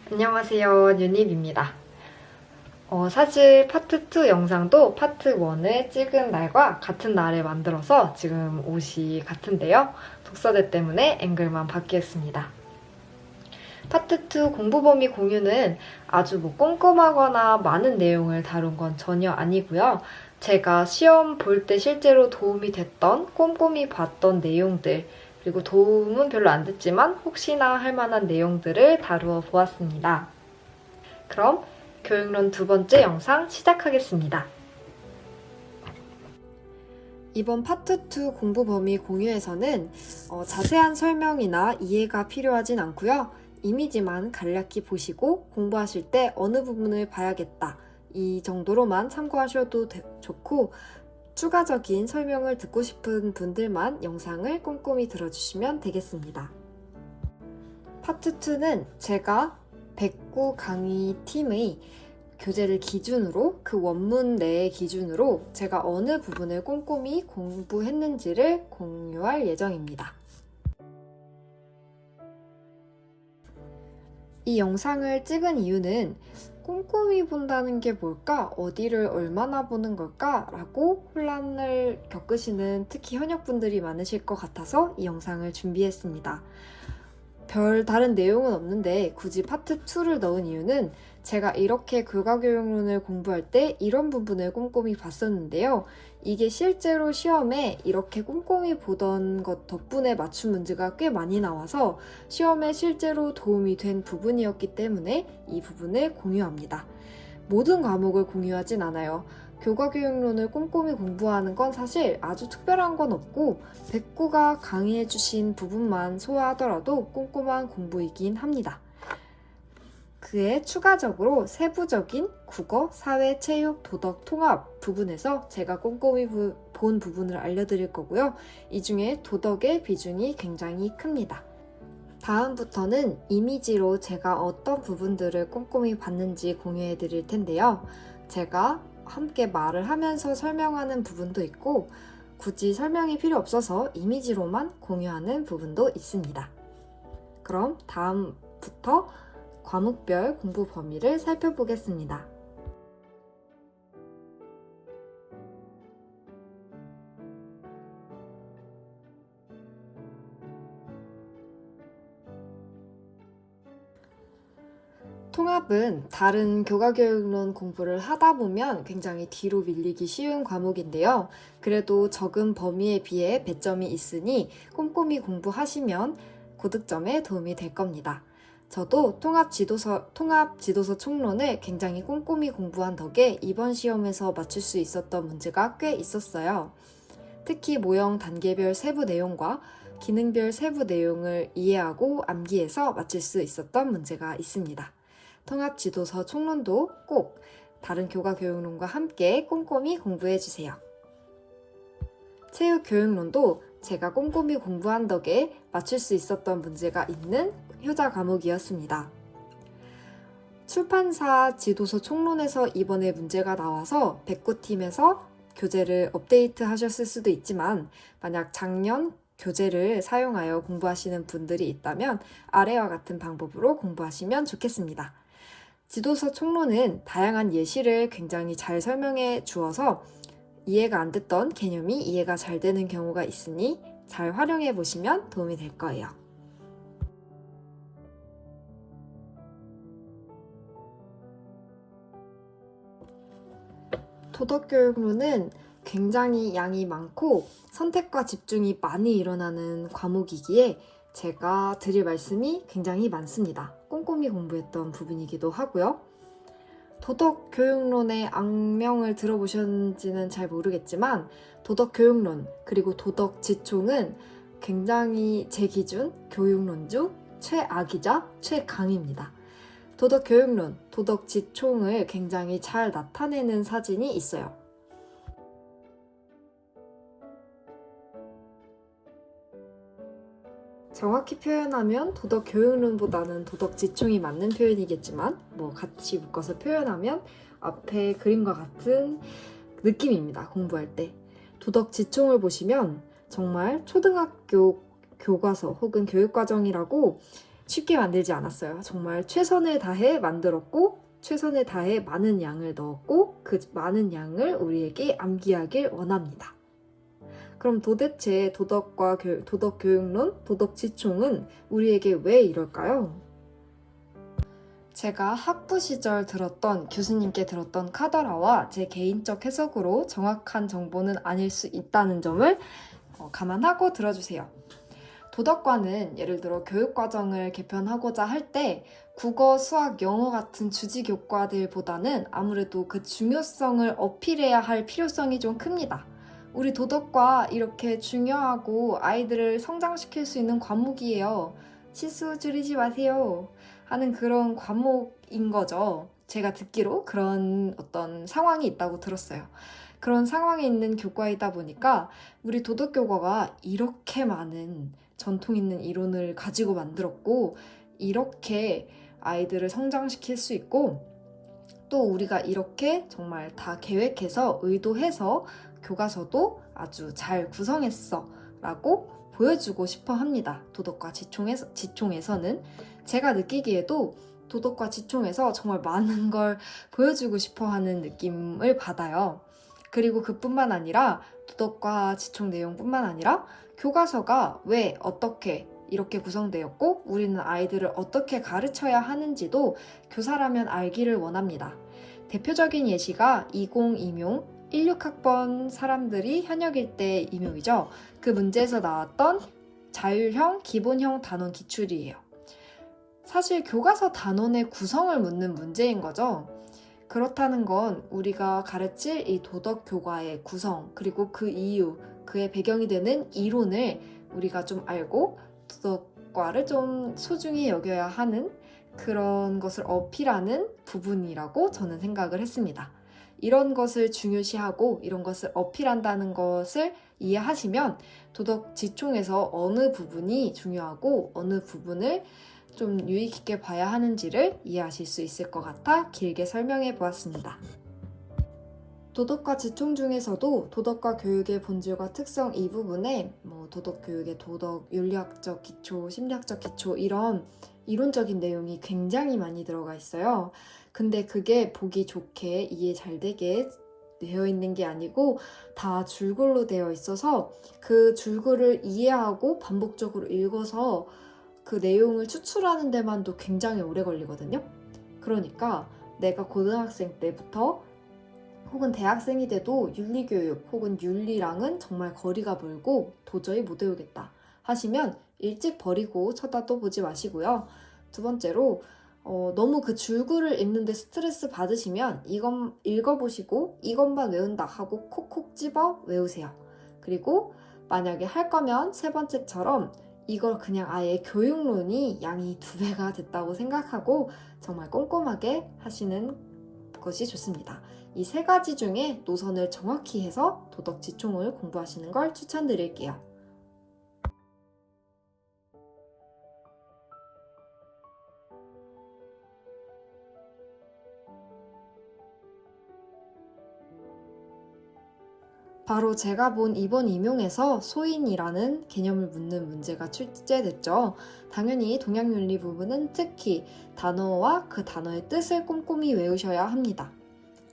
안녕하세요, 유닙입니다. 사실 파트 2 영상도 파트 1을 찍은 날과 같은 날에 만들어서 지금 옷이 같은데요. 독서대 때문에 앵글만 바뀌었습니다. 파트 2 공부 범위 공유는 아주 꼼꼼하거나 많은 내용을 다룬 건 전혀 아니고요. 제가 시험 볼 때 실제로 도움이 됐던 꼼꼼히 봤던 내용들, 그리고 도움은 별로 안 됐지만 혹시나 할 만한 내용들을 다루어 보았습니다. 그럼 교육론 두 번째 영상 시작하겠습니다. 이번 파트 2 공부 범위 공유에서는 자세한 설명이나 이해가 필요하진 않고요. 이미지만 간략히 보시고 공부하실 때 어느 부분을 봐야겠다, 이 정도로만 참고하셔도 좋고, 추가적인 설명을 듣고 싶은 분들만 영상을 꼼꼼히 들어주시면 되겠습니다. 파트 2는 제가 백구 강의 팀의 교재를 기준으로, 그 원문 내의 기준으로 제가 어느 부분을 꼼꼼히 공부했는지를 공유할 예정입니다. 이 영상을 찍은 이유는 꼼꼼히 본다는 게 뭘까? 어디를 얼마나 보는 걸까? 라고 혼란을 겪으시는 특히 현역분들이 많으실 것 같아서 이 영상을 준비했습니다. 별 다른 내용은 없는데 굳이 파트 2를 넣은 이유는 제가 이렇게 교과교육론을 공부할 때 이런 부분을 꼼꼼히 봤었는데요. 이게 실제로 시험에 이렇게 꼼꼼히 보던 것 덕분에 맞춤 문제가 꽤 많이 나와서 시험에 실제로 도움이 된 부분이었기 때문에 이 부분을 공유합니다. 모든 과목을 공유하진 않아요. 교과교육론을 꼼꼼히 공부하는 건 사실 아주 특별한 건 없고, 백구가 강의해주신 부분만 소화하더라도 꼼꼼한 공부이긴 합니다. 그에 추가적으로 세부적인 국어, 사회, 체육, 도덕, 통합 부분에서 제가 꼼꼼히 본 부분을 알려드릴 거고요. 이 중에 도덕의 비중이 굉장히 큽니다. 다음부터는 이미지로 제가 어떤 부분들을 꼼꼼히 봤는지 공유해 드릴 텐데요. 제가 함께 말을 하면서 설명하는 부분도 있고, 굳이 설명이 필요 없어서 이미지로만 공유하는 부분도 있습니다. 그럼 다음부터 과목별 공부 범위를 살펴보겠습니다. 통합은 다른 교과교육론 공부를 하다 보면 굉장히 뒤로 밀리기 쉬운 과목인데요. 그래도 적은 범위에 비해 배점이 있으니 꼼꼼히 공부하시면 고득점에 도움이 될 겁니다. 저도 통합지도서 총론을 굉장히 꼼꼼히 공부한 덕에 이번 시험에서 맞출 수 있었던 문제가 꽤 있었어요. 특히 모형 단계별 세부 내용과 기능별 세부 내용을 이해하고 암기해서 맞출 수 있었던 문제가 있습니다. 통합지도서 총론도 꼭 다른 교과교육론과 함께 꼼꼼히 공부해주세요. 체육교육론도 제가 꼼꼼히 공부한 덕에 맞출 수 있었던 문제가 있는 효자 과목이었습니다. 출판사 지도서 총론에서 이번에 문제가 나와서 백구팀에서 교재를 업데이트 하셨을 수도 있지만, 만약 작년 교재를 사용하여 공부하시는 분들이 있다면 아래와 같은 방법으로 공부하시면 좋겠습니다. 지도서 총론은 다양한 예시를 굉장히 잘 설명해 주어서 이해가 안 됐던 개념이 이해가 잘 되는 경우가 있으니 잘 활용해 보시면 도움이 될 거예요. 도덕교육론은 굉장히 양이 많고 선택과 집중이 많이 일어나는 과목이기에 제가 드릴 말씀이 굉장히 많습니다. 꼼꼼히 공부했던 부분이기도 하고요. 도덕교육론의 악명을 들어보셨는지는 잘 모르겠지만 도덕교육론 그리고 도덕지총은 굉장히 제 기준 교육론 중 최악이자 최강입니다. 도덕교육론, 도덕지총을 굉장히 잘 나타내는 사진이 있어요. 정확히 표현하면 도덕교육론보다는 도덕지총이 맞는 표현이겠지만 같이 묶어서 표현하면 앞에 그림과 같은 느낌입니다. 공부할 때. 도덕지총을 보시면 정말 초등학교 교과서 혹은 교육과정이라고 쉽게 만들지 않았어요. 정말 최선을 다해 만들었고 최선을 다해 많은 양을 넣었고 그 많은 양을 우리에게 암기하길 원합니다. 그럼 도대체 도덕교육론, 도덕지총은 우리에게 왜 이럴까요? 제가 학부 시절 교수님께 들었던 카더라와 제 개인적 해석으로 정확한 정보는 아닐 수 있다는 점을 감안하고 들어주세요. 도덕과는 예를 들어 교육과정을 개편하고자 할 때 국어, 수학, 영어 같은 주지 교과들보다는 아무래도 그 중요성을 어필해야 할 필요성이 좀 큽니다. 우리 도덕과 이렇게 중요하고 아이들을 성장시킬 수 있는 과목이에요. 실수 줄이지 마세요. 하는 그런 과목인 거죠. 제가 듣기로 그런 어떤 상황이 있다고 들었어요. 그런 상황에 있는 교과이다 보니까 우리 도덕교과가 이렇게 많은 전통 있는 이론을 가지고 만들었고 이렇게 아이들을 성장시킬 수 있고 또 우리가 이렇게 정말 다 계획해서 의도해서 교과서도 아주 잘 구성했어 라고 보여주고 싶어 합니다. 도덕과 지총에서는 제가 느끼기에도 도덕과 지총에서 정말 많은 걸 보여주고 싶어 하는 느낌을 받아요. 그리고 그뿐만 아니라 도덕과 지총 내용뿐만 아니라 교과서가 왜 어떻게 이렇게 구성되었고 우리는 아이들을 어떻게 가르쳐야 하는지도 교사라면 알기를 원합니다. 대표적인 예시가 20임용 16학번 사람들이 현역일 때 임용이죠. 그 문제에서 나왔던 자율형, 기본형 단원 기출이에요. 사실 교과서 단원의 구성을 묻는 문제인 거죠. 그렇다는 건 우리가 가르칠 이 도덕 교과의 구성, 그리고 그 이유, 그의 배경이 되는 이론을 우리가 좀 알고 도덕과를 좀 소중히 여겨야 하는 그런 것을 어필하는 부분이라고 저는 생각을 했습니다. 이런 것을 중요시하고 이런 것을 어필한다는 것을 이해하시면 도덕 지총에서 어느 부분이 중요하고 어느 부분을 좀 유의 깊게 봐야 하는지를 이해하실 수 있을 것 같아 길게 설명해 보았습니다. 도덕과 지총 중에서도 도덕과 교육의 본질과 특성 이 부분에 도덕교육의 도덕, 윤리학적 기초, 심리학적 기초 이런 이론적인 내용이 굉장히 많이 들어가 있어요. 근데 그게 보기 좋게 이해 잘 되게 되어 있는 게 아니고 다 줄글로 되어 있어서 그 줄글을 이해하고 반복적으로 읽어서 그 내용을 추출하는 데만도 굉장히 오래 걸리거든요. 그러니까 내가 고등학생 때부터 혹은 대학생이 돼도 윤리교육 혹은 윤리랑은 정말 거리가 멀고 도저히 못 외우겠다 하시면 일찍 버리고 쳐다도 보지 마시고요. 두 번째로 너무 그 줄글을 읽는데 스트레스 받으시면 이건 읽어보시고 이것만 외운다 하고 콕콕 집어 외우세요. 그리고 만약에 할 거면 세 번째처럼 이걸 그냥 아예 교육론이 양이 2배가 됐다고 생각하고 정말 꼼꼼하게 하시는 것이 좋습니다. 이 3가지 중에 노선을 정확히 해서 도덕지총을 공부하시는 걸 추천드릴게요. 바로 제가 본 이번 임용에서 소인이라는 개념을 묻는 문제가 출제됐죠. 당연히 동양윤리 부분은 특히 단어와 그 단어의 뜻을 꼼꼼히 외우셔야 합니다.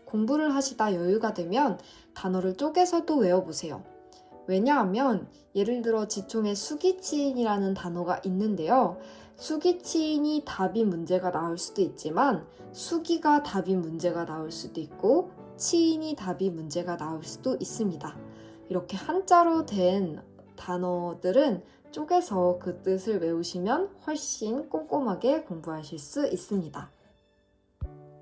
공부를 하시다 여유가 되면 단어를 쪼개서도 외워보세요. 왜냐하면 예를 들어 지총에 수기치인이라는 단어가 있는데요. 수기치인이 답인 문제가 나올 수도 있지만 수기가 답인 문제가 나올 수도 있고 치인이 답인 문제가 나올 수도 있습니다. 이렇게 한자로 된 단어들은 쪼개서 그 뜻을 외우시면 훨씬 꼼꼼하게 공부하실 수 있습니다.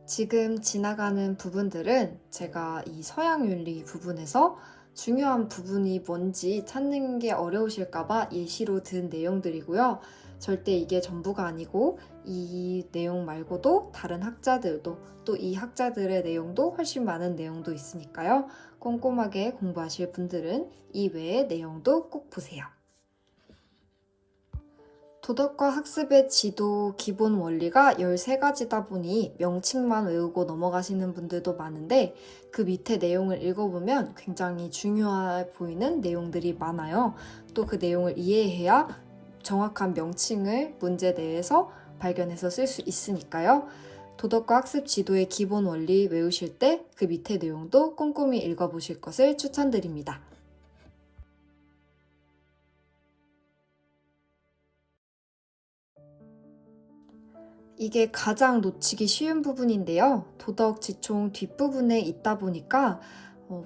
지금 지나가는 부분들은 제가 이 서양윤리 부분에서 중요한 부분이 뭔지 찾는 게 어려우실까봐 예시로 든 내용들이고요. 절대 이게 전부가 아니고 이 내용 말고도 다른 학자들도 또 이 학자들의 내용도 훨씬 많은 내용도 있으니까요. 꼼꼼하게 공부하실 분들은 이 외의 내용도 꼭 보세요. 도덕과 학습의 지도 기본 원리가 13가지다 보니 명칭만 외우고 넘어가시는 분들도 많은데 그 밑에 내용을 읽어보면 굉장히 중요해 보이는 내용들이 많아요. 또 그 내용을 이해해야 정확한 명칭을 문제 내에서 발견해서 쓸 수 있으니까요. 도덕과 학습 지도의 기본 원리 외우실 때 그 밑에 내용도 꼼꼼히 읽어보실 것을 추천드립니다. 이게 가장 놓치기 쉬운 부분인데요. 도덕 지총 뒷부분에 있다 보니까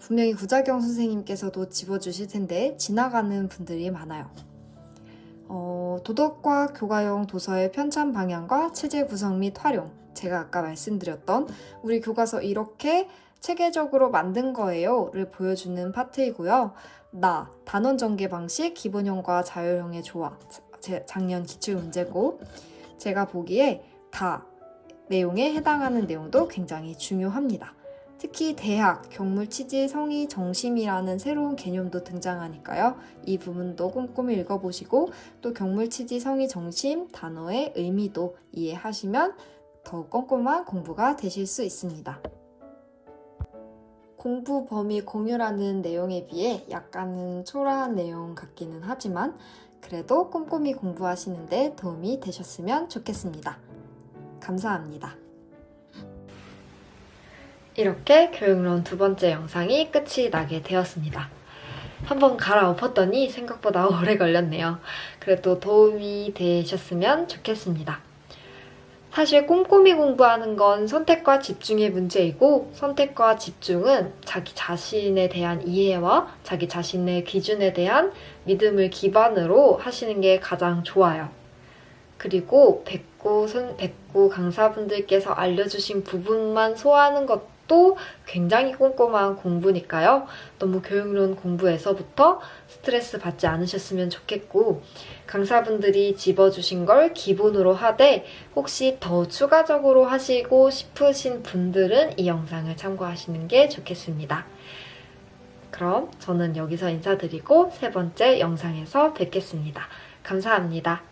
분명히 구자경 선생님께서도 집어주실 텐데 지나가는 분들이 많아요. 도덕과 교과형 도서의 편찬 방향과 체제 구성 및 활용, 제가 아까 말씀드렸던 우리 교과서 이렇게 체계적으로 만든 거예요 를 보여주는 파트이고요. 단원 전개 방식, 기본형과 자율형의 조화, 작년 기출문제고, 제가 보기에 내용에 해당하는 내용도 굉장히 중요합니다. 특히 대학, 경물 취지, 성의, 정심이라는 새로운 개념도 등장하니까요. 이 부분도 꼼꼼히 읽어보시고 또 경물 취지, 성의, 정심, 단어의 의미도 이해하시면 더 꼼꼼한 공부가 되실 수 있습니다. 공부 범위 공유라는 내용에 비해 약간은 초라한 내용 같기는 하지만 그래도 꼼꼼히 공부하시는데 도움이 되셨으면 좋겠습니다. 감사합니다. 이렇게 교육론 두 번째 영상이 끝이 나게 되었습니다. 한번 갈아엎었더니 생각보다 오래 걸렸네요. 그래도 도움이 되셨으면 좋겠습니다. 사실 꼼꼼히 공부하는 건 선택과 집중의 문제이고, 선택과 집중은 자기 자신에 대한 이해와 자기 자신의 기준에 대한 믿음을 기반으로 하시는 게 가장 좋아요. 그리고 백구 강사분들께서 알려주신 부분만 소화하는 것도 굉장히 꼼꼼한 공부니까요. 너무 교육론 공부에서부터 스트레스 받지 않으셨으면 좋겠고, 강사분들이 집어주신 걸 기본으로 하되 혹시 더 추가적으로 하시고 싶으신 분들은 이 영상을 참고하시는 게 좋겠습니다. 그럼 저는 여기서 인사드리고 세 번째 영상에서 뵙겠습니다. 감사합니다.